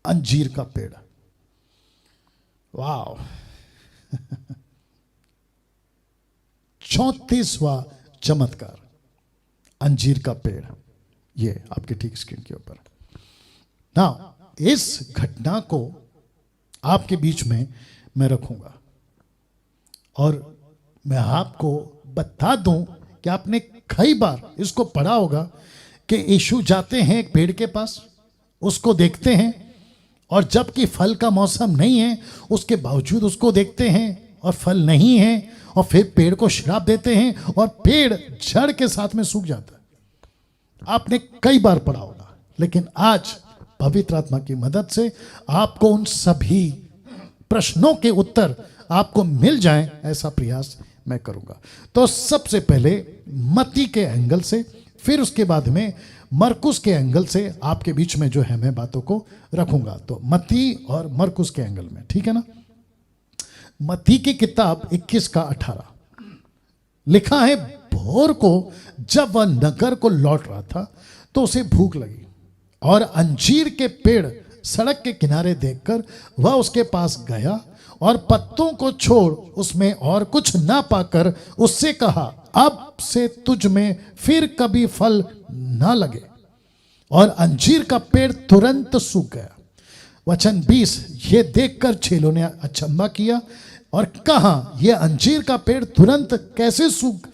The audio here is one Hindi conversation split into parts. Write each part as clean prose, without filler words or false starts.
अंजीर का पेड़। वाह 34वां चमत्कार, अंजीर का पेड़। ये आपके ठीक स्क्रीन के ऊपर ना। इस घटना को आपके बीच में मैं रखूंगा और मैं आपको बता दूं कि आपने कई बार इसको पढ़ा होगा कि यीशु जाते हैं एक पेड़ के पास, उसको देखते हैं और जबकि फल का मौसम नहीं है उसके बावजूद उसको देखते हैं और फल नहीं है और फिर पेड़ को श्राप देते हैं और पेड़ जड़ के साथ में सूख जाता है। आपने कई बार पढ़ा होगा, लेकिन आज पवित्र आत्मा की मदद से आपको उन सभी प्रश्नों के उत्तर आपको मिल जाएं, ऐसा प्रयास मैं करूंगा। तो सबसे पहले मत्ती के एंगल से, फिर उसके बाद में मरकुस के एंगल से आपके बीच में जो है मैं बातों को रखूंगा। तो मत्ती और मरकुस के एंगल में, ठीक है ना। मत्ती की किताब 21:18 लिखा है, भोर को जब वह नगर को लौट रहा था तो उसे भूख लगी और अंजीर के पेड़ सड़क के किनारे देखकर वह उसके पास गया और पत्तों को छोड़ उसमें और कुछ ना पाकर उससे कहा, अब से तुझ में फिर कभी फल ना लगे। और अंजीर का पेड़ तुरंत सूख गया। वचन 20, ये देखकर चेलों ने अचंभा किया और कहा, यह अंजीर का पेड़ तुरंत कैसे सूख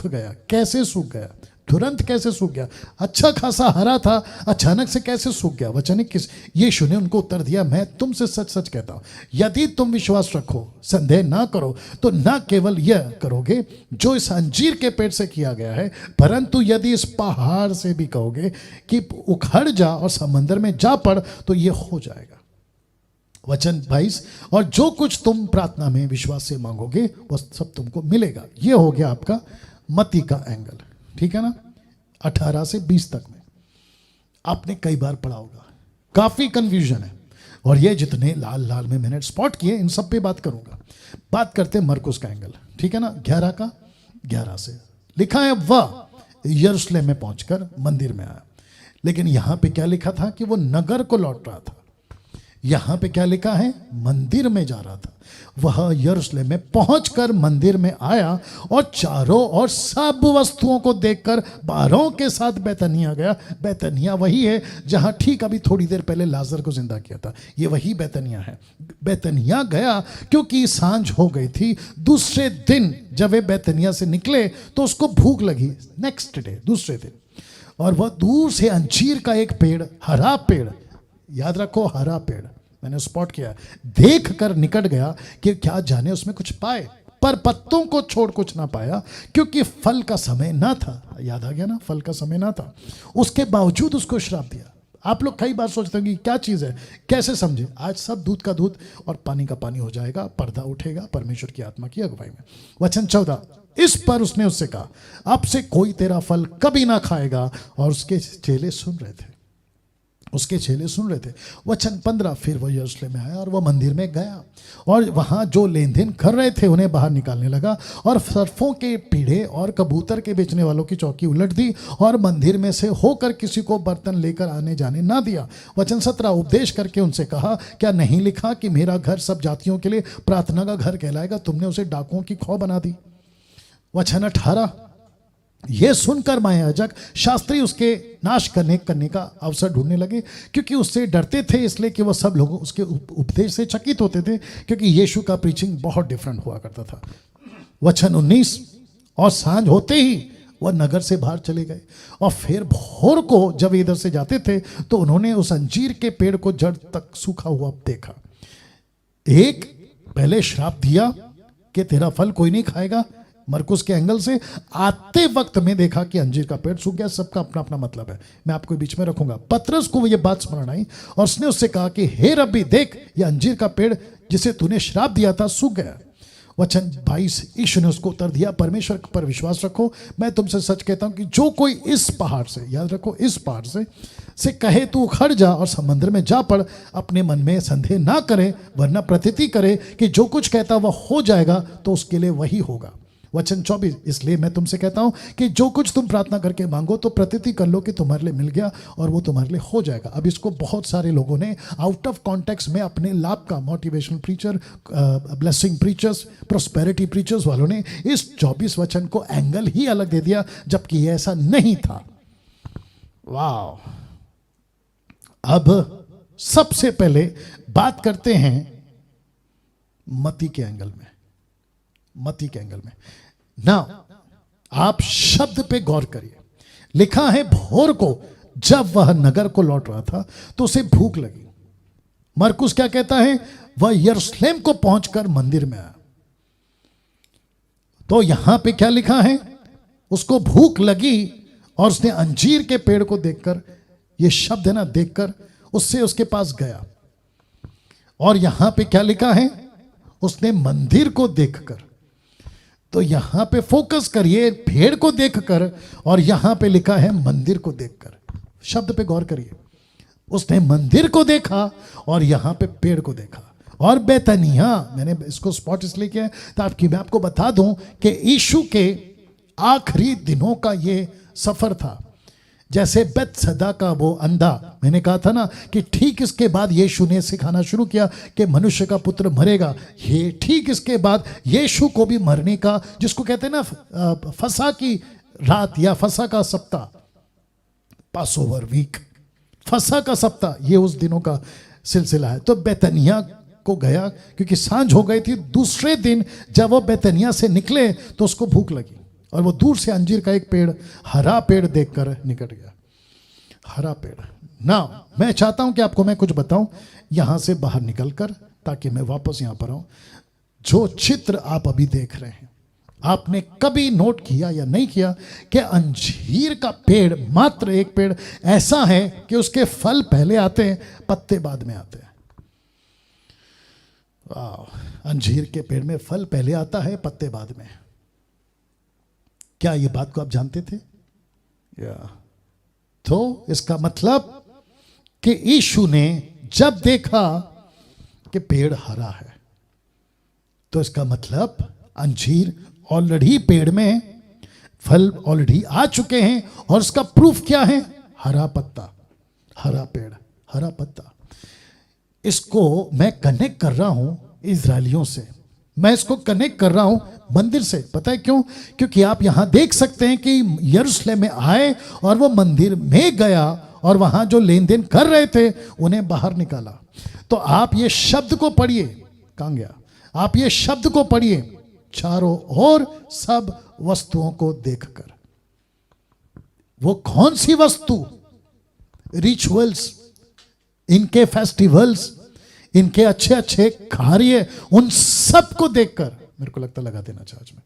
गया? कैसे सूख गया? तुरंत कैसे सूख गया? अच्छा खासा हरा था, अचानक से कैसे सूख गया? वचन 21, यीशु ने उनको उत्तर दिया, मैं तुमसे सच सच कहता हूं, यदि तुम विश्वास रखो, संदेह ना करो, तो न केवल यह करोगे जो इस अंजीर के पेड़ से किया गया है, परंतु यदि इस पहाड़ से भी कहोगे कि उखड़ जा और समंदर में जा पड़, तो यह हो जाएगा। वचन 22, और जो कुछ तुम प्रार्थना में विश्वास से मांगोगे वो सब तुमको मिलेगा। यह हो गया आपका मत्ती का एंगल, ठीक है ना। 18 से 20 तक में आपने कई बार पढ़ा होगा, काफी कंफ्यूजन है और ये जितने लाल लाल में मैंने स्पॉट किए इन सब पे बात करूंगा। बात करते हैं मरकुस का एंगल, ठीक है ना। 11 से लिखा है, वह यरूशलेम में पहुंचकर मंदिर में आया। लेकिन यहां पे क्या लिखा था कि वो नगर को लौट रहा था। यहां पे क्या लिखा है? मंदिर में जा रहा था। वह यरूशलेम में पहुंचकर मंदिर में आया और चारों और सब वस्तुओं को देखकर बारहों के साथ बैतनिया गया। बैतनिया वही है जहां ठीक अभी थोड़ी देर पहले लाजर को जिंदा किया था, ये वही बैतनिया है। बैतनिया गया क्योंकि सांझ हो गई थी। दूसरे दिन जब वे बैतनिया से निकले तो उसको भूख लगी। नेक्स्ट डे, दूसरे दिन, और वह दूर से अंजीर का एक पेड़, हरा पेड़, याद रखो हरा पेड़, मैंने स्पॉट किया, देख कर निकट गया कि क्या जाने उसमें कुछ पाए, पर पत्तों को छोड़ कुछ ना पाया क्योंकि फल का समय ना था। याद आ गया ना, फल का समय ना था। उसके बावजूद उसको श्राप दिया। आप लोग कई बार सोचते हैं कि क्या चीज़ है, कैसे समझे? आज सब दूध का दूध और पानी का पानी हो जाएगा, पर्दा उठेगा परमेश्वर की आत्मा की अगुवाई में। वचन 14, इस पर उसने उससे कहा, अब से कोई तेरा फल कभी ना खाएगा। और उसके चेले सुन रहे थे, वचन 15, फिर वह यरूशलेम में आया और वह मंदिर में गया और वहां जो लेन देन कर रहे थे उन्हें बाहर निकालने लगा और सर्फों के पीढ़े और कबूतर के बेचने वालों की चौकी उलट दी और मंदिर में से होकर किसी को बर्तन लेकर आने जाने ना दिया। वचन 17, उपदेश करके उनसे कहा, क्या नहीं लिखा कि मेरा घर सब जातियों के लिए प्रार्थना का घर कहलाएगा? तुमने उसे डाकुओं की खौ बना दी। वचन 18, यह सुनकर महायाजक शास्त्री उसके नाश करने का अवसर ढूंढने लगे, क्योंकि उससे डरते थे, इसलिए कि वह सब लोग उसके उपदेश से चकित होते थे, क्योंकि यीशु का प्रीचिंग बहुत डिफरेंट हुआ करता था। वचन 19, और सांझ होते ही वह नगर से बाहर चले गए और फिर भोर को जब इधर से जाते थे तो उन्होंने उस अंजीर के पेड़ को जड़ तक सूखा हुआ देखा। एक पहले श्राप दिया कि तेरा फल कोई नहीं खाएगा, मरकुस के एंगल से। आते वक्त में देखा कि अंजीर का पेड़ सूख गया। सबका अपना अपना मतलब है, मैं आपको बीच में रखूंगा। पतरस को ये बात स्मरण आई और उसने उससे कहा कि हे रब्बी, देख, ये अंजीर का पेड़ जिसे तूने श्राप दिया था सूख गया। वचन 22, यीशु ने उसको उत्तर दिया, परमेश्वर पर विश्वास रखो, मैं तुमसे सच कहता हूं कि जो कोई इस पहाड़ से, याद रखो, इस पहाड़ से कहे तू उखड़ जा और समुद्र में जा पड़, अपने मन में संदेह ना करे, वरना प्रतीति करे कि जो कुछ कहता वह हो जाएगा, तो उसके लिए वही होगा। वचन 24, इसलिए मैं तुमसे कहता हूं कि जो कुछ तुम प्रार्थना करके मांगो तो प्रतीति कर लो कि तुम्हारे लिए मिल गया और वो तुम्हारे लिए हो जाएगा। अब इसको बहुत सारे लोगों ने आउट ऑफ कॉन्टेक्स्ट में अपने लाभ का, motivational preacher, blessing preachers, prosperity preachers वालों ने इस 24 वचन को एंगल ही अलग दे दिया, जबकि ये ऐसा नहीं था। वाह। अब सबसे पहले बात करते हैं मती के एंगल में। मती के एंगल में ना, आप शब्द पे गौर करिए। लिखा है भोर को जब वह नगर को लौट रहा था तो उसे भूख लगी। मरकुस क्या कहता है, वह यरूशलेम को पहुंचकर मंदिर में आया। तो यहां पे क्या लिखा है, उसको भूख लगी और उसने अंजीर के पेड़ को देखकर, ये शब्द है ना, देखकर उससे उसके पास गया। और यहां पे क्या लिखा है, उसने मंदिर को देखकर। तो यहां पे फोकस करिए, पेड़ को देखकर, और यहां पे लिखा है मंदिर को देखकर। शब्द पे गौर करिए। उसने मंदिर को देखा और यहां पे पेड़ को देखा। और बेतनिया, मैंने इसको स्पॉट इसलिए किया ताकि मैं आपको बता दूं कि यीशु के आखिरी दिनों का ये सफर था। जैसे बेतसदा का वो अंधा, मैंने कहा था ना कि ठीक इसके बाद यीशु ने सिखाना शुरू किया कि मनुष्य का पुत्र मरेगा। ये ठीक इसके बाद यीशु को भी मरने का, जिसको कहते हैं ना फसा की रात या फसा का सप्ताह, पास ओवर वीक, फसा का सप्ताह, ये उस दिनों का सिलसिला है। तो बेतनिया को गया क्योंकि सांझ हो गई थी। दूसरे दिन जब वो बेतनिया से निकले तो उसको भूख लगी और वो दूर से अंजीर का एक पेड़, हरा पेड़ देखकर निकट गया। हरा पेड़ ना, मैं चाहता हूं कि आपको मैं कुछ बताऊं यहां से बाहर निकलकर, ताकि मैं वापस यहां पर आऊं। जो चित्र आप अभी देख रहे हैं, आपने कभी नोट किया या नहीं किया कि अंजीर का पेड़, मात्र एक पेड़ ऐसा है कि उसके फल पहले आते हैं, पत्ते बाद में आते हैं। वाह। अंजीर के पेड़ में फल पहले आता है, पत्ते बाद में। क्या ये बात को आप जानते थे? या तो इसका मतलब कि यीशु ने जब देखा कि पेड़ हरा है, तो इसका मतलब अंजीर ऑलरेडी पेड़ में, फल ऑलरेडी आ चुके हैं। और इसका प्रूफ क्या है? हरा पत्ता, हरा पेड़, हरा पत्ता। इसको मैं कनेक्ट कर रहा हूं इजरायलियों से, मैं इसको कनेक्ट कर रहा हूं मंदिर से। पता है क्यों? क्योंकि आप यहां देख सकते हैं कि यरूशलेम में आए और वो मंदिर में गया और वहां जो लेन देन कर रहे थे उन्हें बाहर निकाला। तो आप ये शब्द को पढ़िए। कहां गया? आप ये शब्द को पढ़िए, चारों ओर सब वस्तुओं को देखकर। वो कौन सी वस्तु? रिचुअल्स, इनके फेस्टिवल्स, इनके अच्छे अच्छे कार्य, उन सब को देखकर, मेरे को लगता लगा देना चार्ज में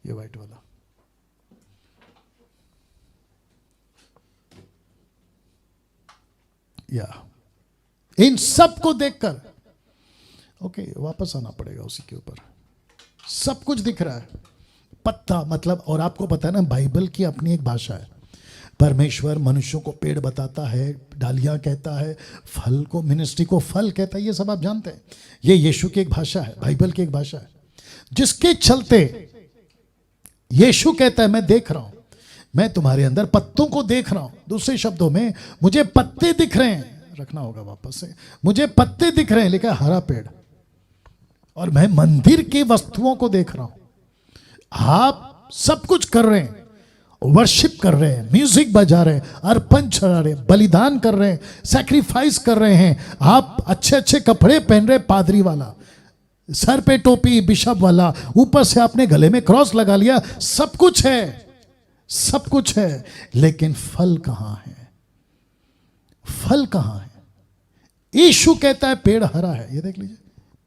ये व्हाइट वाला, या इन सब को देखकर, ओके वापस आना पड़ेगा उसी के ऊपर। सब कुछ दिख रहा है, पत्ता मतलब, और आपको पता है ना बाइबल की अपनी एक भाषा है। परमेश्वर मनुष्यों को पेड़ बताता है, डालियां कहता है, फल को, मिनिस्ट्री को फल कहता है, ये सब आप जानते हैं। ये यीशु की एक भाषा है, बाइबल की एक भाषा है, जिसके चलते यीशु कहता है मैं देख रहा हूं, मैं तुम्हारे अंदर पत्तों को देख रहा हूं। दूसरे शब्दों में मुझे पत्ते दिख रहे हैं, रखना होगा वापस से, मुझे पत्ते दिख रहे हैं, लिखा हरा पेड़, और मैं मंदिर की वस्तुओं को देख रहा हूं। आप सब कुछ कर रहे हैं, वर्शिप कर रहे हैं, म्यूजिक बजा रहे हैं, अर्पण चढ़ा रहे हैं, बलिदान कर रहे हैं, सैक्रिफाइस कर रहे हैं, आप अच्छे अच्छे कपड़े पहन रहे, पादरी वाला, सर पे टोपी बिशप वाला, ऊपर से आपने गले में क्रॉस लगा लिया, सब कुछ है, सब कुछ है, लेकिन फल कहां है? फल कहां है? यीशु कहता है पेड़ हरा है। ये देख लीजिए,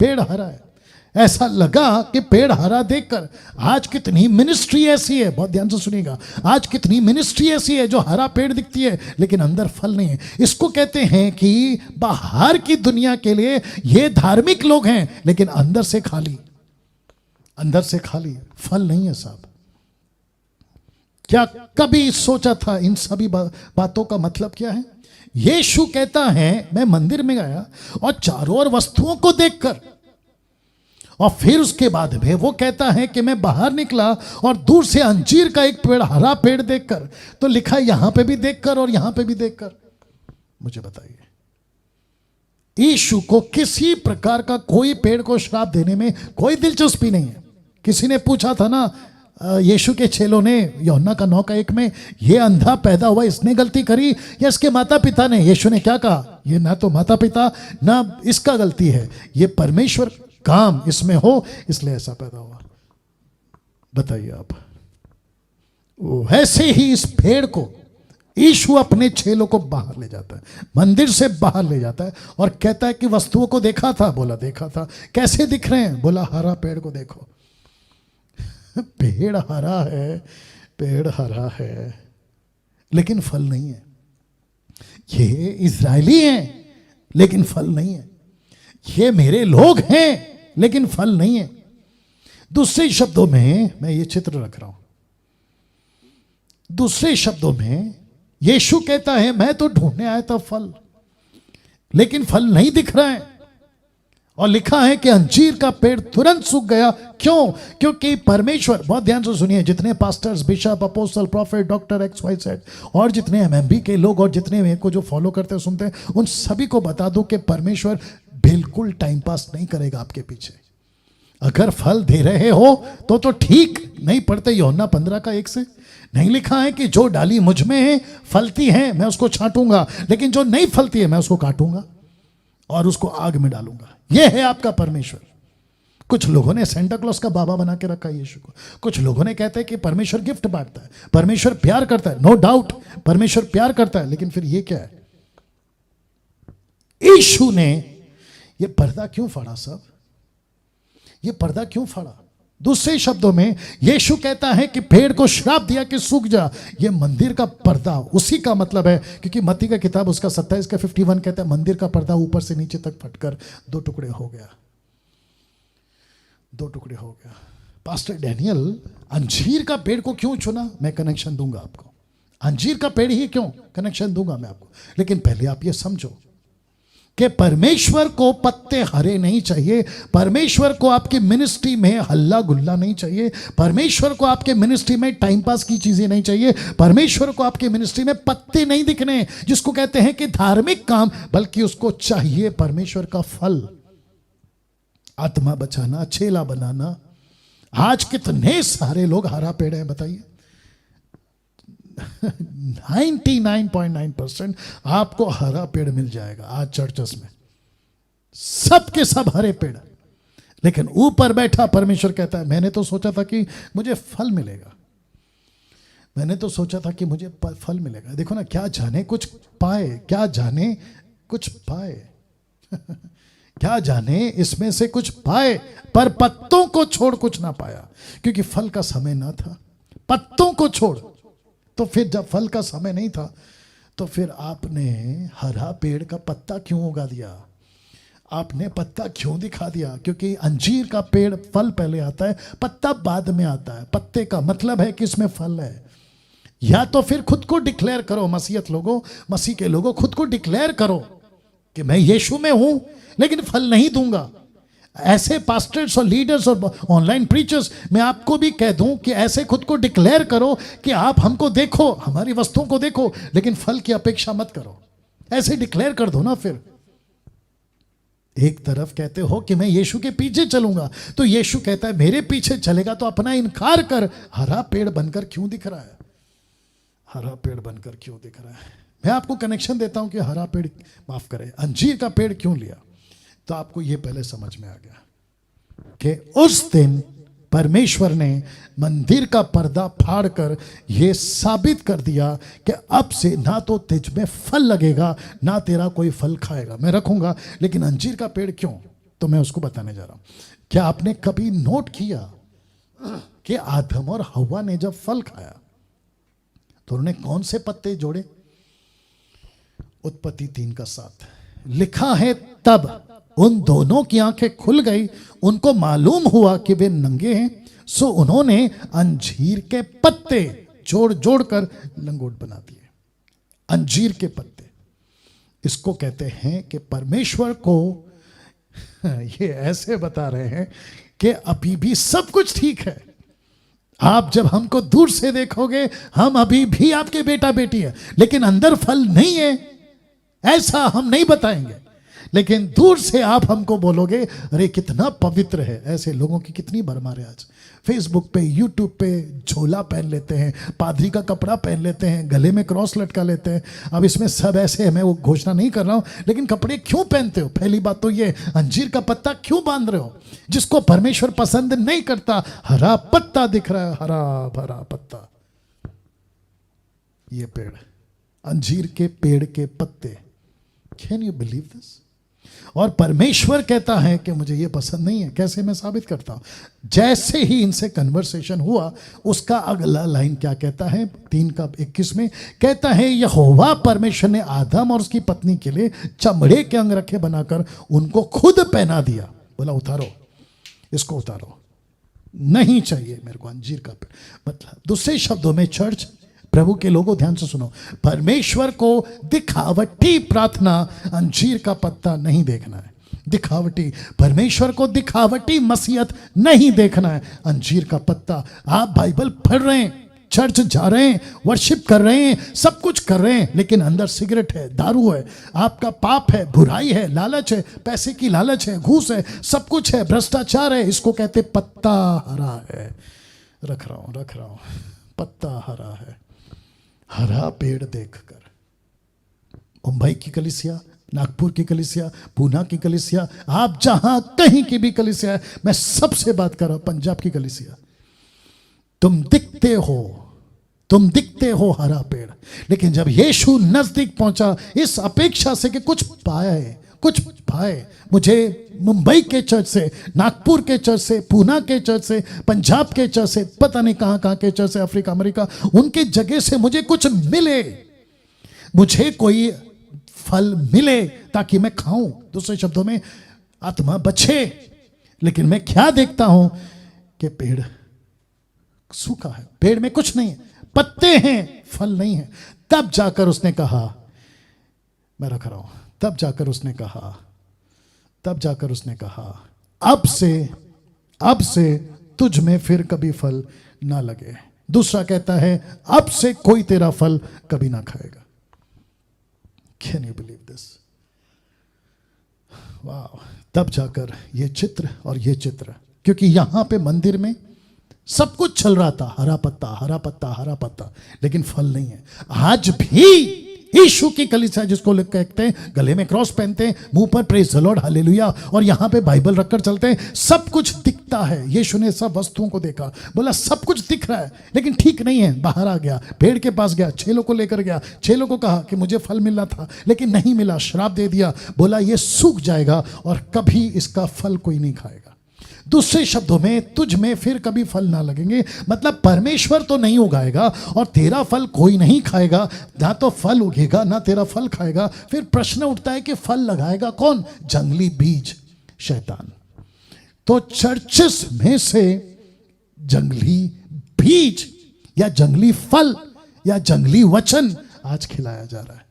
पेड़ हरा है। ऐसा लगा कि पेड़ हरा देखकर, आज कितनी मिनिस्ट्री ऐसी है, बहुत ध्यान से सुनिएगा, आज कितनी मिनिस्ट्री ऐसी है जो हरा पेड़ दिखती है लेकिन अंदर फल नहीं है। इसको कहते हैं कि बाहर की दुनिया के लिए ये धार्मिक लोग हैं लेकिन अंदर से खाली, अंदर से खाली, फल नहीं है साहब। क्या कभी सोचा था इन सभी बातों का मतलब क्या है? यीशु कहता है मैं मंदिर में गया और चारों ओर वस्तुओं को देखकर, और फिर उसके बाद में वो कहता है कि मैं बाहर निकला और दूर से अंजीर का एक पेड़, हरा पेड़ देखकर, तो लिखा यहां पे भी देखकर और यहां पे भी देखकर। मुझे बताइए, यीशु को किसी प्रकार का कोई पेड़ को श्राप देने में कोई दिलचस्पी नहीं है। किसी ने पूछा था ना यीशु के चेलों ने, यूहन्ना का 9:1 में, ये अंधा पैदा हुआ इसने गलती करी या इसके माता पिता ने? यीशु ने क्या कहा? ये ना तो माता पिता ना इसका गलती है, ये परमेश्वर काम इसमें हो इसलिए ऐसा पैदा हुआ। बताइए आप। वैसे ही इस पेड़ को यीशु अपने चेलों को बाहर ले जाता है, मंदिर से बाहर ले जाता है और कहता है कि वस्तुओं को देखा था? बोला देखा था। कैसे दिख रहे हैं? बोला हरा पेड़ को देखो। पेड़ हरा है, पेड़ हरा है, लेकिन फल नहीं है। ये इजरायली हैं लेकिन फल नहीं है। ये मेरे लोग हैं लेकिन फल नहीं है। दूसरे शब्दों में मैं ये चित्र रख रहा हूं, दूसरे शब्दों में यीशु कहता है मैं तो ढूंढने आया था फल, लेकिन फल नहीं दिख रहा है। और लिखा है कि अंजीर का पेड़ तुरंत सूख गया। क्यों? क्योंकि परमेश्वर, बहुत ध्यान से सुनिए, जितने pastors, bishop, apostle, profit, doctor XYZ और जितने MMB के लोग और जितने मेरे को जो फॉलो करते हैं, सुनते हैं, उन सभी को बता दो कि परमेश्वर बिल्कुल टाइम पास नहीं करेगा आपके पीछे। अगर फल दे रहे हो तो ठीक। नहीं पढ़ते यूहन्ना 15:1 से? नहीं लिखा है कि जो डाली मुझ में है, फलती है, मैं उसको छांटूंगा, लेकिन जो नहीं फलती है मैं उसको काटूंगा और उसको आग में डालूंगा। यह है आपका परमेश्वर। कुछ लोगों ने सेंटा क्लॉज का बाबा बना के रखा है यीशु को। कुछ लोगों ने कहते हैं कि परमेश्वर गिफ्ट बांटता है, परमेश्वर प्यार करता है। नो डाउट परमेश्वर प्यार करता है, लेकिन फिर ये क्या है? यीशु ने ये पर्दा क्यों फाड़ा? सब ये पर्दा क्यों फाड़ा? दूसरे शब्दों में यीशु कहता है कि पेड़ को श्राप दिया कि सूख जा। ये मंदिर का पर्दा उसी का मतलब है, क्योंकि मत्ती का किताब उसका 27:51 कहता है मंदिर का पर्दा ऊपर से नीचे तक फटकर 2 टुकड़े हो गया, 2 टुकड़े हो गया। पास्टर डैनियल अंजीर का पेड़ को क्यों चुना? मैं कनेक्शन दूंगा आपको। अंजीर का पेड़ ही क्यों? कनेक्शन दूंगा मैं आपको। लेकिन पहले आप ये समझो कि परमेश्वर को पत्ते हरे नहीं चाहिए, परमेश्वर को आपकी मिनिस्ट्री में हल्ला गुल्ला नहीं चाहिए, परमेश्वर को आपके मिनिस्ट्री में टाइम पास की चीजें नहीं चाहिए, परमेश्वर को आपके मिनिस्ट्री में पत्ते नहीं दिखने जिसको कहते हैं कि धार्मिक काम, बल्कि उसको चाहिए परमेश्वर का फल। आत्मा बचाना, चेला बनाना। आज कितने सारे लोग हरा पेड़ हैं बताइए? 99.9% आपको हरा पेड़ मिल जाएगा आज चर्चेस में, सब के सब हरे पेड़। लेकिन ऊपर बैठा परमेश्वर कहता है मैंने तो सोचा था कि मुझे फल मिलेगा, मैंने तो सोचा था कि मुझे फल मिलेगा। देखो ना, क्या जाने कुछ पाए, क्या जाने कुछ पाए क्या जाने इसमें से कुछ पाए, पर पत्तों को छोड़ कुछ ना पाया, क्योंकि फल का समय ना था। पत्तों को छोड़, तो फिर जब फल का समय नहीं था तो फिर आपने हरा पेड़ का पत्ता क्यों उगा दिया? आपने पत्ता क्यों दिखा दिया? क्योंकि अंजीर का पेड़ फल पहले आता है, पत्ता बाद में आता है। पत्ते का मतलब है कि इसमें फल है। या तो फिर खुद को डिक्लेयर करो, मसीहत लोगों, मसीह के लोगों, खुद को डिक्लेयर करो कि मैं यीशु में हूं लेकिन फल नहीं दूंगा। ऐसे पास्टर्स और लीडर्स और ऑनलाइन प्रीचर्स, मैं आपको भी कह दूं कि ऐसे खुद को डिक्लेयर करो कि आप हमको देखो, हमारी वस्तुओं को देखो, लेकिन फल की अपेक्षा मत करो। ऐसे डिक्लेयर कर दो ना। फिर एक तरफ कहते हो कि मैं यीशु के पीछे चलूंगा, तो यीशु कहता है मेरे पीछे चलेगा तो अपना इनकार कर। हरा पेड़ बनकर क्यों दिख रहा है? हरा पेड़ बनकर क्यों दिख रहा है? मैं आपको कनेक्शन देता हूं कि हरा पेड़, माफ करें, अंजीर का पेड़ क्यों लिया, तो आपको यह पहले समझ में आ गया कि उस दिन परमेश्वर ने मंदिर का पर्दा फाड़कर यह साबित कर दिया कि अब से ना तो तुझ में फल लगेगा ना तेरा कोई फल खाएगा, मैं रखूंगा। लेकिन अंजीर का पेड़ क्यों, तो मैं उसको बताने जा रहा हूं। क्या आपने कभी नोट किया कि आदम और हव्वा ने जब फल खाया तो उन्होंने कौन से पत्ते जोड़े? उत्पत्ति 3:7 लिखा है, तब उन दोनों की आंखें खुल गई, उनको मालूम हुआ कि वे नंगे हैं, सो उन्होंने अंजीर के पत्ते जोड़ जोड़ कर लंगोट बना दिए। अंजीर के पत्ते, इसको कहते हैं कि परमेश्वर को ये ऐसे बता रहे हैं कि अभी भी सब कुछ ठीक है। आप जब हमको दूर से देखोगे, हम अभी भी आपके बेटा बेटी है, लेकिन अंदर फल नहीं है, ऐसा हम नहीं बताएंगे। लेकिन दूर से आप हमको बोलोगे अरे कितना पवित्र है। ऐसे लोगों की कितनी भरमार है आज। फेसबुक पे, यूट्यूब पे झोला पहन लेते हैं, पादरी का कपड़ा पहन लेते हैं, गले में क्रॉस लटका लेते हैं। अब इसमें सब ऐसे है, मैं वो घोषणा नहीं कर रहा हूं, लेकिन कपड़े क्यों पहनते हो? पहली बात तो ये, अंजीर का पत्ता क्यों बांध रहे हो? जिसको परमेश्वर पसंद नहीं करता, हरा पत्ता दिख रहा है, हरा भरा पत्ता। ये पेड़, अंजीर के पेड़ के पत्ते, कैन यू बिलीव दिस? और परमेश्वर कहता है कि मुझे ये पसंद नहीं है। कैसे मैं साबित करता हूं? जैसे ही इनसे कन्वर्सेशन हुआ, उसका अगला लाइन क्या कहता है? 3:21 में कहता है, यहोवा परमेश्वर ने आदम और उसकी पत्नी के लिए चमड़े के अंगरखे बनाकर उनको खुद पहना दिया। बोला उतारो, इसको उतारो, नहीं चाहिए मेरे को अंजीर का पेड़। मतलब दूसरे शब्दों में, चर्च, प्रभु के लोगों ध्यान से सुनो, परमेश्वर को दिखावटी प्रार्थना, अंजीर का पत्ता नहीं देखना है। दिखावटी, परमेश्वर को दिखावटी मसीहत नहीं देखना है। अंजीर का पत्ता, आप बाइबल पढ़ रहे हैं, चर्च जा रहे हैं, वर्शिप कर रहे हैं, सब कुछ कर रहे हैं, लेकिन अंदर सिगरेट है, दारू है, आपका पाप है, बुराई है, लालच है, पैसे की लालच है, घूस है, सब कुछ है, भ्रष्टाचार है। इसको कहते पत्ता हरा है। रख रहा हूं, पत्ता हरा है। हरा पेड़ देखकर मुंबई की कलीसिया, नागपुर की कलीसिया, पूना की कलीसिया, आप जहां कहीं की भी कलीसिया है, मैं सबसे बात कर रहा हूं, पंजाब की कलीसिया, तुम दिखते हो हरा पेड़, लेकिन जब यीशु नजदीक पहुंचा, इस अपेक्षा से कि कुछ पाए, मुझे मुंबई के चर्च से, नागपुर के चर्च से, पूना के चर्च से, पंजाब के चर्च से, पता नहीं कहां के चर्च से, अफ्रीका अमेरिका, उनके जगह से मुझे कुछ मिले, मुझे कोई फल मिले ताकि मैं खाऊं। दूसरे शब्दों में, आत्मा बचे। लेकिन मैं क्या देखता हूं कि पेड़ सूखा है, पेड़ में कुछ नहीं है, पत्ते हैं, फल नहीं है। तब जाकर उसने कहा, मैं रख रहा हूं, तब जाकर उसने कहा, अब से तुझ में फिर कभी फल ना लगे। दूसरा कहता है, अब से कोई तेरा फल कभी ना खाएगा। Can you believe this? वाह! तब जाकर ये चित्र और ये चित्र, क्योंकि यहां पे मंदिर में सब कुछ चल रहा था, हरा पत्ता, लेकिन फल नहीं है। आज भी यीशु की कलीसिया, जिसको लोग कहते हैं, गले में क्रॉस पहनते हैं, मुंह पर प्रेज द लॉर्ड हालेलुया, और यहां पे बाइबल रखकर चलते हैं, सब कुछ दिखता है। यीशु ने सब वस्तुओं को देखा, बोला सब कुछ दिख रहा है, लेकिन ठीक नहीं है। बाहर आ गया, पेड़ के पास गया, चेलों को लेकर गया, चेलों को कहा कि मुझे फल मिलना था, लेकिन नहीं मिला, श्राप दे दिया, बोला ये सूख जाएगा और कभी इसका फल कोई नहीं खाएगा। दूसरे शब्दों में, तुझ में फिर कभी फल ना लगेंगे। मतलब परमेश्वर तो नहीं उगाएगा और तेरा फल कोई नहीं खाएगा, ना तो फल उगेगा ना तेरा फल खाएगा। फिर प्रश्न उठता है कि फल लगाएगा कौन? जंगली बीज, शैतान। तो चर्चेस में से जंगली बीज या जंगली फल या जंगली वचन आज खिलाया जा रहा है।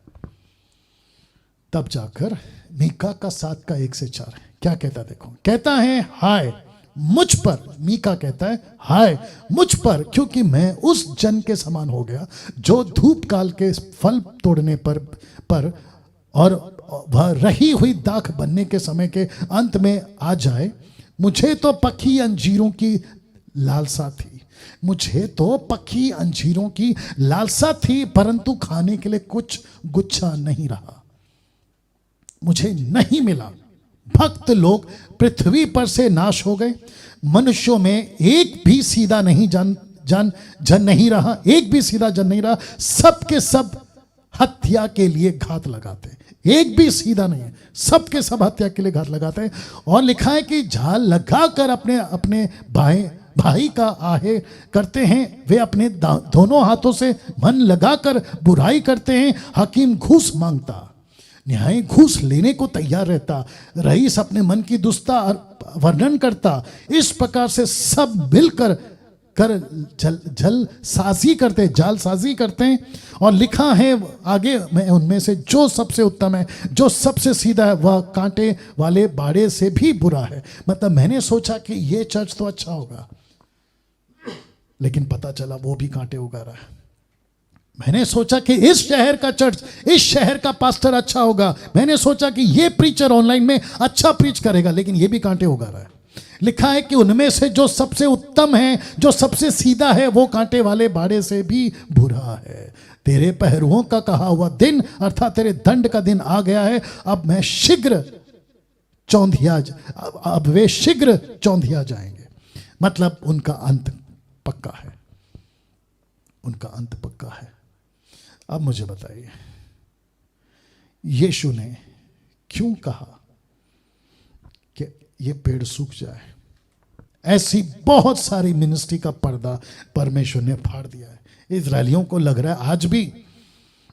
तब जाकर मीका का 7:1-4 क्या कहता, देखो, कहता है, हाय मुझ पर, मीका कहता है, हाय मुझ पर, क्योंकि मैं उस जन के समान हो गया जो धूप काल के फल तोड़ने पर और वह रही हुई दाख बनने के समय के अंत में आ जाए। मुझे तो पकी अंजीरों की लालसा थी, परंतु खाने के लिए कुछ गुच्छा नहीं रहा, मुझे नहीं मिला। भक्त लोग पृथ्वी पर से नाश हो गए, मनुष्यों में एक भी सीधा नहीं जन नहीं रहा, एक भी सीधा जन नहीं रहा, सब के सब हत्या के लिए घात लगाते, एक भी सीधा नहीं है, सब के सब हत्या के लिए घात लगाते हैं। और लिखा है कि झाल लगाकर अपने भाई का आहे करते हैं, वे अपने दोनों हाथों से मन लगाकर बुराई करते हैं। हकीम घूस मांगता, न्याय घूस लेने को तैयार रहता, रईस अपने मन की दुष्टता वर्णन करता। इस प्रकार से सब मिलकर कर जालसाजी करते हैं। और लिखा है आगे में, उनमें से जो सबसे उत्तम है, जो सबसे सीधा है, वह कांटे वाले बाड़े से भी बुरा है। मतलब मैंने सोचा कि ये चर्च तो अच्छा होगा, लेकिन पता चला वो भी कांटे उगा रहा है। मैंने सोचा कि इस शहर का चर्च, इस शहर का पास्टर अच्छा होगा, मैंने सोचा कि ये प्रीचर ऑनलाइन में अच्छा प्रीच करेगा, लेकिन ये भी कांटे उगा रहा है। लिखा है कि उनमें से जो सबसे उत्तम है, जो सबसे सीधा है, वो कांटे वाले बाड़े से भी बुरा है। तेरे पहरुओं का कहा हुआ दिन, अर्थात तेरे दंड का दिन आ गया है। अब वे शीघ्र चौंधिया जाएंगे। मतलब उनका अंत पक्का है, उनका अंत पक्का है। अब मुझे बताइए, यीशु ने क्यों कहा कि ये पेड़ सूख जाए? ऐसी बहुत सारी मिनिस्ट्री का पर्दा परमेश्वर ने फाड़ दिया है। इजरायलियों को लग रहा है आज भी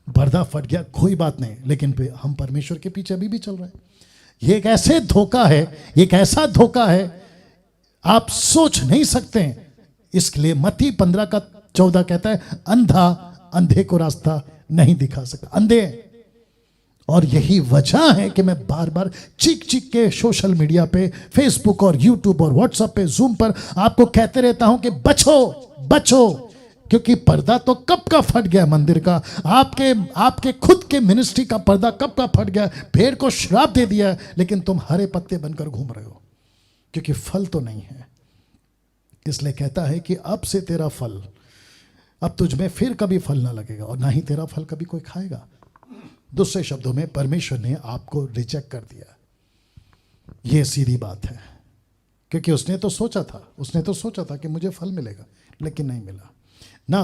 पर्दा फट गया, कोई बात नहीं, लेकिन हम परमेश्वर के पीछे अभी भी चल रहे हैं। ये एक ऐसे धोखा है, एक ऐसा धोखा है, आप सोच नहीं सकते हैं। इसके लिए मत्ती 15:14 कहता है, अंधा अंधे को रास्ता नहीं दिखा सकता। अंधे। और यही वजह है कि मैं बार बार चीख के सोशल मीडिया पे, फेसबुक और यूट्यूब और व्हाट्सएप पे, जूम पर आपको कहते रहता हूं कि बचो, क्योंकि पर्दा तो कब का फट गया मंदिर का। आपके खुद के मिनिस्ट्री का पर्दा कब का फट गया। भेड़ को श्राप दे दिया, लेकिन तुम हरे पत्ते बनकर घूम रहे हो, क्योंकि फल तो नहीं है। इसलिए कहता है कि अब से तेरा फल, अब तुझ में फिर कभी फल ना लगेगा, और ना ही तेरा फल कभी कोई खाएगा। दूसरे शब्दों में, परमेश्वर ने आपको रिजेक्ट कर दिया। यह सीधी बात है, क्योंकि उसने तो सोचा था कि मुझे फल मिलेगा, लेकिन नहीं मिला ना।